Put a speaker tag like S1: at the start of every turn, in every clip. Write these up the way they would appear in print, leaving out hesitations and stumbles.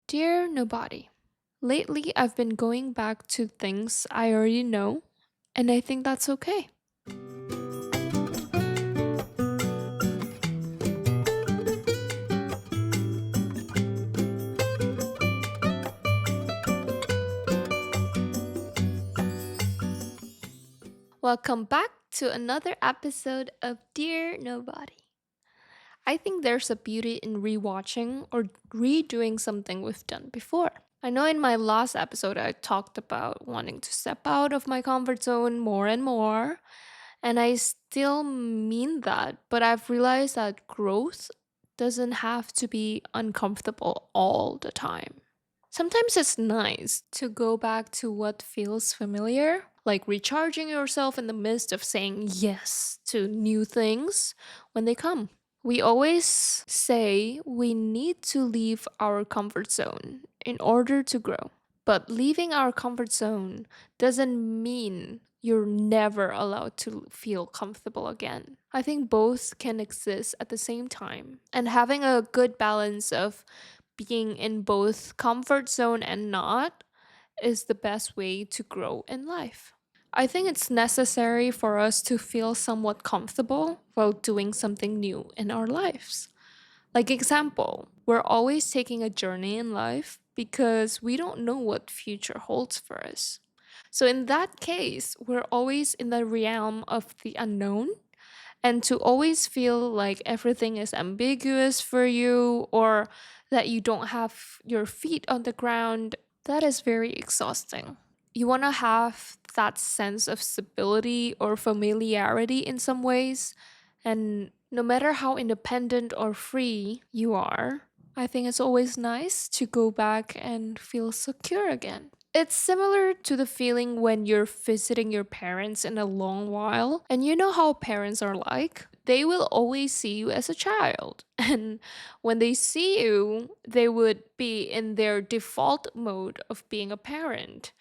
S1: Dear Nobody, lately I've been going back to things I already know, and I think that's okay. Welcome back to another episode of Dear Nobody. I think there's a beauty in rewatching or redoing something we've done before. I know in my last episode I talked about wanting to step out of my comfort zone more and more, and I still mean that, but I've realized that growth doesn't have to be uncomfortable all the time. Sometimes it's nice to go back to what feels familiar, like recharging yourself in the midst of saying yes to new things when they come. We always say we need to leave our comfort zone in order to grow. But leaving our comfort zone doesn't mean you're never allowed to feel comfortable again. I think both can exist at the same time. And having a good balance of being in both comfort zone and not is the best way to grow in life. I think it's necessary for us to feel somewhat comfortable while doing something new in our lives. Like example, we're always taking a journey in life because we don't know what future holds for us. So in that case, we're always in the realm of the unknown, and to always feel like everything is ambiguous for you or that you don't have your feet on the ground, that is very exhausting. You want to have that sense of stability or familiarity in some ways, and no matter how independent or free you are, I think it's always nice to go back and feel secure again. It's similar to the feeling when you're visiting your parents in a long while, and you know how parents are like. They will always see you as a child. And when they see you, they would be in their default mode of being a parent.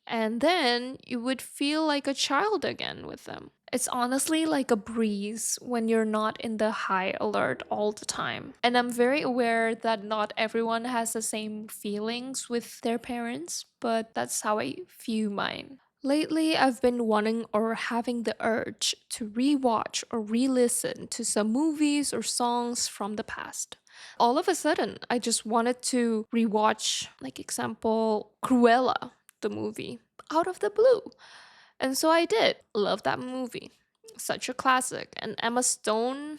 S1: And then you would feel like a child again with them. It's honestly like a breeze when you're not in the high alert all the time. And I'm very aware that not everyone has the same feelings with their parents, but that's how I view mine. Lately, I've been wanting or having the urge to rewatch or re listen to some movies or songs from the past. All of a sudden, I just wanted to rewatch, like, example, Cruella, the movie, out of the blue. And so I did. Love that movie. Such a classic. And Emma Stone,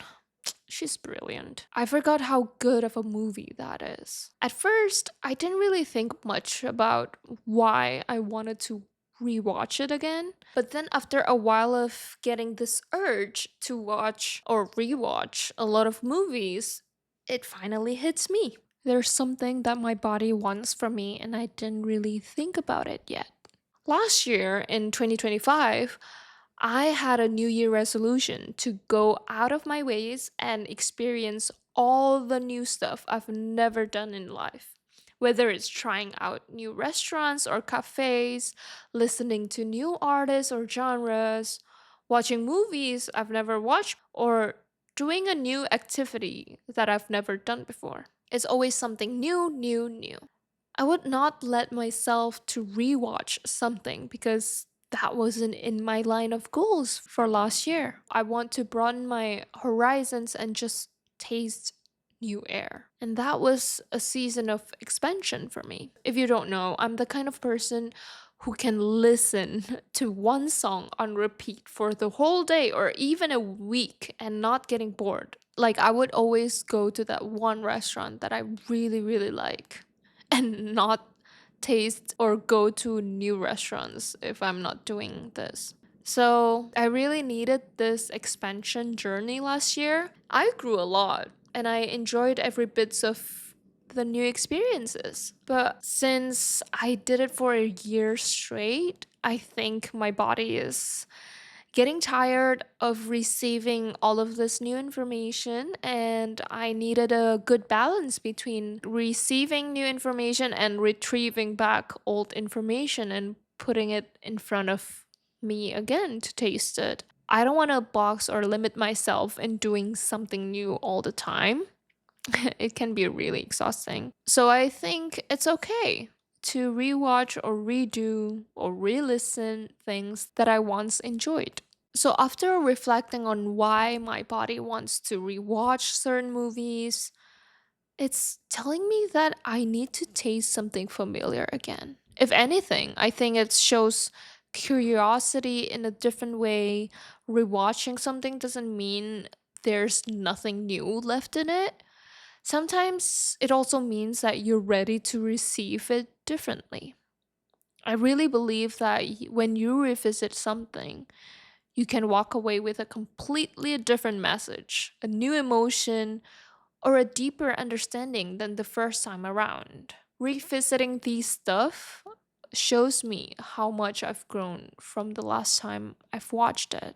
S1: she's brilliant. I forgot how good of a movie that is. At first, I didn't really think much about why I wanted to rewatch it again. But then, after a while of getting this urge to watch or rewatch a lot of movies, it finally hits me. There's something that my body wants from me, and I didn't really think about it yet. Last year in 2025, I had a New Year resolution to go out of my ways and experience all the new stuff I've never done in life. Whether it's trying out new restaurants or cafes, listening to new artists or genres, watching movies I've never watched, or doing a new activity that I've never done before. It's always something new, new, new. I would not let myself to rewatch something because that wasn't in my line of goals for last year. I want to broaden my horizons and just taste new air. And that was a season of expansion for me. If you don't know, I'm the kind of person who can listen to one song on repeat for the whole day or even a week and not getting bored. Like, I would always go to that one restaurant that I really, really like and not taste or go to new restaurants if I'm not doing this. So I really needed this expansion journey last year. I grew a lot and I enjoyed every bits of the new experiences. But since I did it for a year straight, I think my body is getting tired of receiving all of this new information, and I needed a good balance between receiving new information and retrieving back old information and putting it in front of me again to taste it. I don't want to box or limit myself in doing something new all the time. It can be really exhausting. So I think it's okay to rewatch or redo or re listen things that I once enjoyed. So after reflecting on why my body wants to rewatch certain movies, it's telling me that I need to taste something familiar again. If anything, I think it shows curiosity in a different way. Rewatching something doesn't mean there's nothing new left in it. Sometimes it also means that you're ready to receive it differently. I really believe that when you revisit something, you can walk away with a completely different message, a new emotion, or a deeper understanding than the first time around. Revisiting these stuff shows me how much I've grown from the last time I've watched it.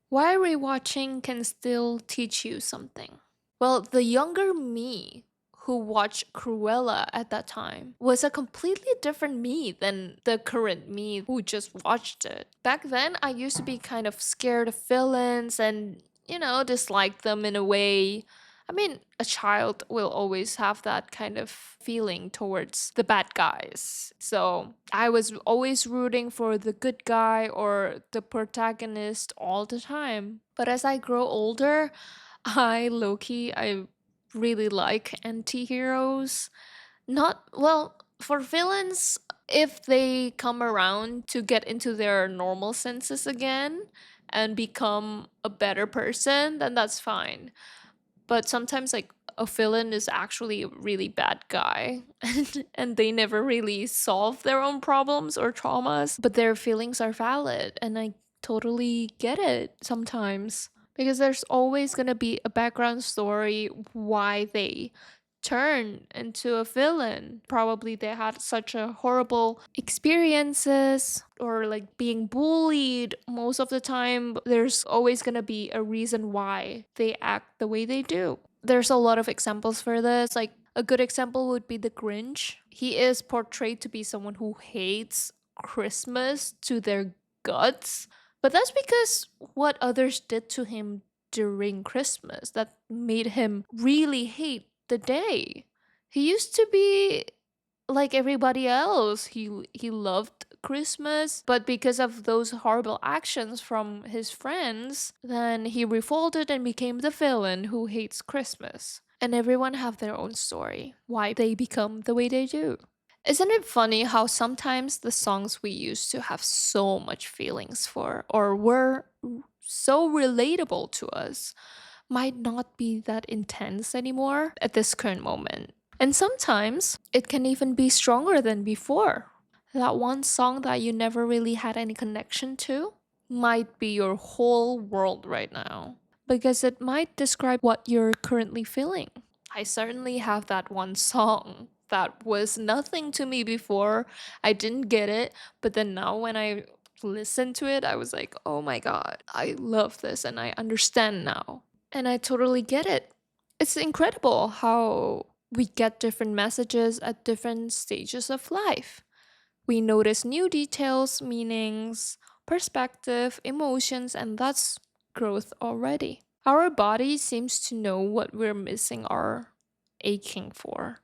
S1: Why rewatching can still teach you something. Well, the younger me who watched Cruella at that time was a completely different me than the current me who just watched it. Back then, I used to be kind of scared of villains and, dislike them in a way. I mean, a child will always have that kind of feeling towards the bad guys. So I was always rooting for the good guy or the protagonist all the time. But as I grow older, I really like anti heroes. Not, well, for villains, if they come around to get into their normal senses again and become a better person, then that's fine. But sometimes, like, a villain is actually a really bad guy and they never really solve their own problems or traumas, but their feelings are valid. And I totally get it sometimes because there's always going to be a background story why they turn into a villain. Probably they had such a horrible experiences or like being bullied most of the time. There's always going to be a reason why they act the way they do. There's a lot of examples for this. Like a good example would be the Grinch. He is portrayed to be someone who hates Christmas to their guts, but that's because what others did to him during Christmas that made him really hate the day. He used to be like everybody else. He loved Christmas, but because of those horrible actions from his friends, then he revolted and became the villain who hates Christmas. And everyone have their own story why they become the way they do. Isn't it funny how sometimes the songs we used to have so much feelings for or were so relatable to us might not be that intense anymore at this current moment? And sometimes it can even be stronger than before. That one song that you never really had any connection to might be your whole world right now because it might describe what you're currently feeling. I certainly have that one song that was nothing to me before. I didn't get it, but then now when I listened to it, I was like, oh my god, I love this and I understand now. And I totally get it. It's incredible how we get different messages at different stages of life. We notice new details, meanings, perspective, emotions, and that's growth already. Our body seems to know what we're missing or aching for.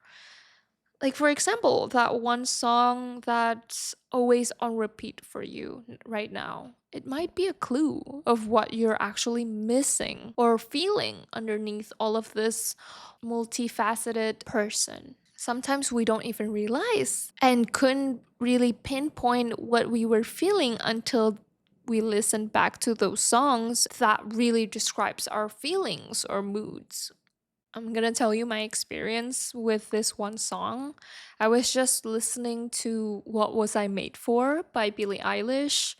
S1: Like, for example, that one song that's always on repeat for you right now. It might be a clue of what you're actually missing or feeling underneath all of this multifaceted person. Sometimes we don't even realize and couldn't really pinpoint what we were feeling until we listen back to those songs that really describes our feelings or moods. I'm gonna tell you my experience with this one song. I was just listening to What Was I Made For by Billie Eilish,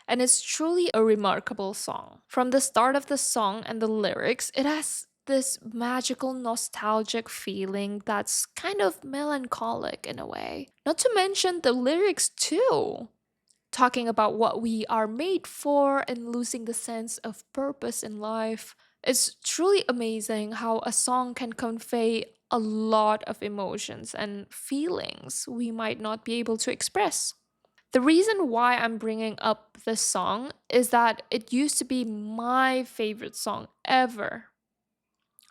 S1: and it's truly a remarkable song. From the start of the song and the lyrics, it has this magical, nostalgic feeling that's kind of melancholic in a way. Not to mention the lyrics, too, talking about what we are made for and losing the sense of purpose in life. It's truly amazing how a song can convey a lot of emotions and feelings we might not be able to express. The reason why I'm bringing up this song is that it used to be my favorite song ever.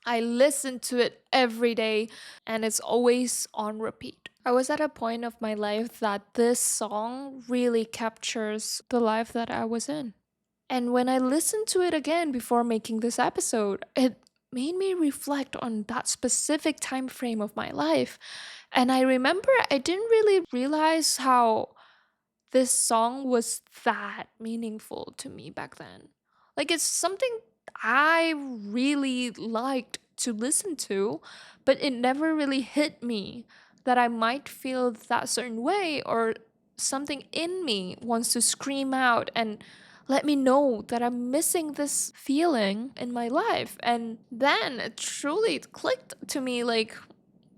S1: I listen to it every day and it's always on repeat. I was at a point of my life that this song really captures the life that I was in. And when I listened to it again before making this episode, it made me reflect on that specific time frame of my life. And I remember I didn't really realize how this song was that meaningful to me back then. Like, it's something I really liked to listen to, but it never really hit me that I might feel that certain way, or something in me wants to scream out and let me know that I'm missing this feeling in my life. And then it truly clicked to me like,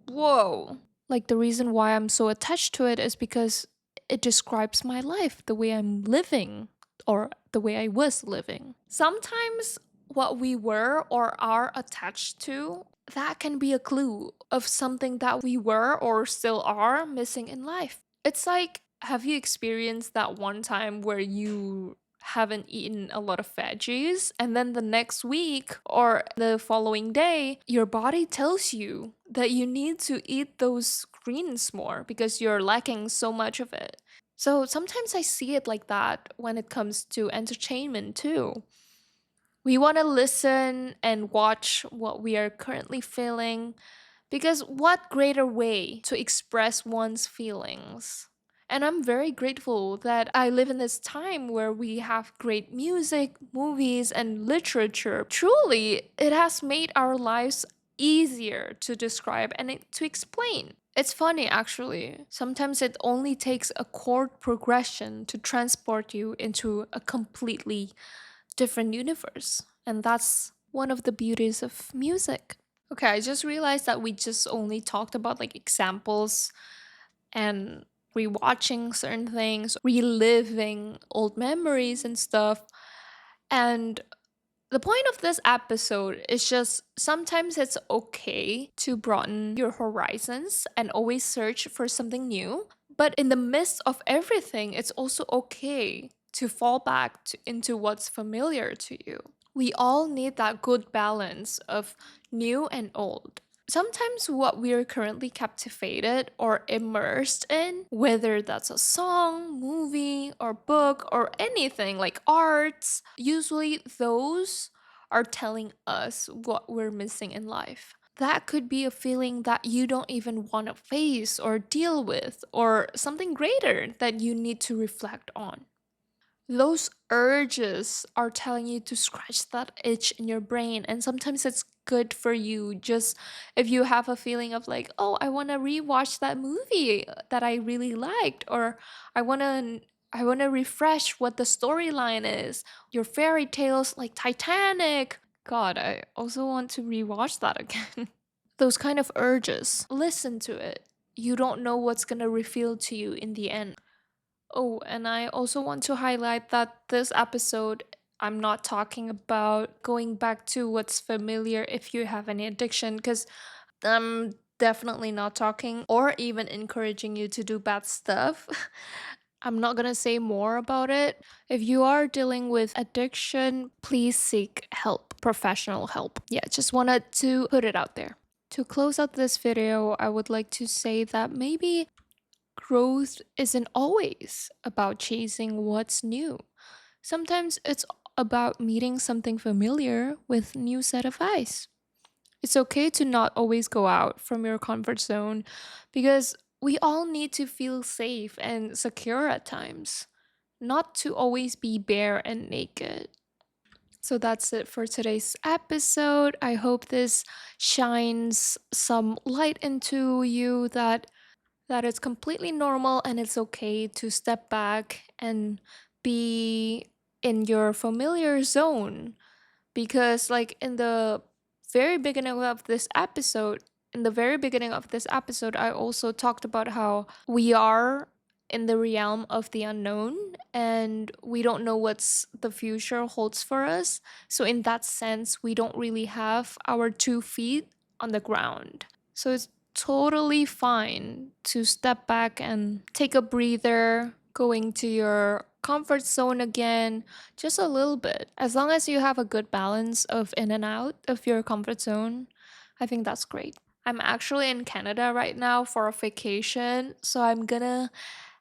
S1: whoa. Like, the reason why I'm so attached to it is because it describes my life, the way I'm living, or the way I was living. Sometimes what we were or are attached to, that can be a clue of something that we were or still are missing in life. It's like, have you experienced that one time where you haven't eaten a lot of veggies, and then the next week or the following day, your body tells you that you need to eat those greens more because you're lacking so much of it? So sometimes I see it like that when it comes to entertainment too. We want to listen and watch what we are currently feeling, because what greater way to express one's feelings? And I'm very grateful that I live in this time where we have great music, movies, and literature. Truly, it has made our lives easier to describe and to explain. It's funny, actually. Sometimes it only takes a chord progression to transport you into a completely different universe. And that's one of the beauties of music. Okay, I just realized that we just only talked about like examples and rewatching certain things, reliving old memories and stuff. And the point of this episode is just sometimes it's okay to broaden your horizons and always search for something new. But in the midst of everything, it's also okay to fall back into what's familiar to you. We all need that good balance of new and old. Sometimes what we're currently captivated or immersed in, whether that's a song, movie, or book, or anything like arts, usually those are telling us what we're missing in life. That could be a feeling that you don't even want to face or deal with, or something greater that you need to reflect on. Those urges are telling you to scratch that itch in your brain, and sometimes it's good for you just if you have a feeling of like, oh, I want to rewatch that movie that I really liked, or I want to refresh what the storyline is. Your fairy tales like Titanic, god, I also want to rewatch that again. Those kind of urges, listen to it. You don't know what's going to reveal to you in the end. Oh, and I also want to highlight that this episode, I'm not talking about going back to what's familiar if you have any addiction, because I'm definitely not talking or even encouraging you to do bad stuff. I'm not gonna say more about it. If you are dealing with addiction, please seek help, professional help. Yeah, just wanted to put it out there. To close out this video, I would like to say that maybe growth isn't always about chasing what's new. Sometimes it's about meeting something familiar with new set of eyes. It's okay to not always go out from your comfort zone, because we all need to feel safe and secure at times, not to always be bare and naked. So that's it for today's episode. I hope this shines some light into you that it's completely normal and it's okay to step back and be in your familiar zone. Because like very beginning of this episode in the very beginning of this episode, I also talked about how we are in the realm of the unknown and we don't know what's the future holds for us. So in that sense, we don't really have our 2 feet on the ground. So it's totally fine to step back and take a breather, going to your comfort zone again, just a little bit. As long as you have a good balance of in and out of your comfort zone, I think that's great. I'm actually in Canada right now for a vacation, so I'm gonna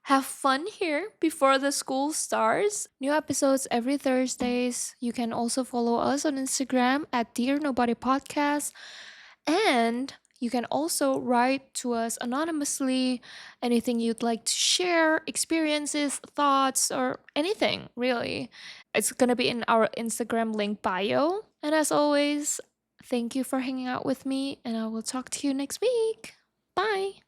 S1: have fun here before the school starts. New episodes every Thursdays. You can also follow us on Instagram at Dear Nobody Podcast. And you can also write to us anonymously anything you'd like to share, experiences, thoughts, or anything really. It's going to be in our Instagram link bio. And as always, thank you for hanging out with me, and I will talk to you next week. Bye.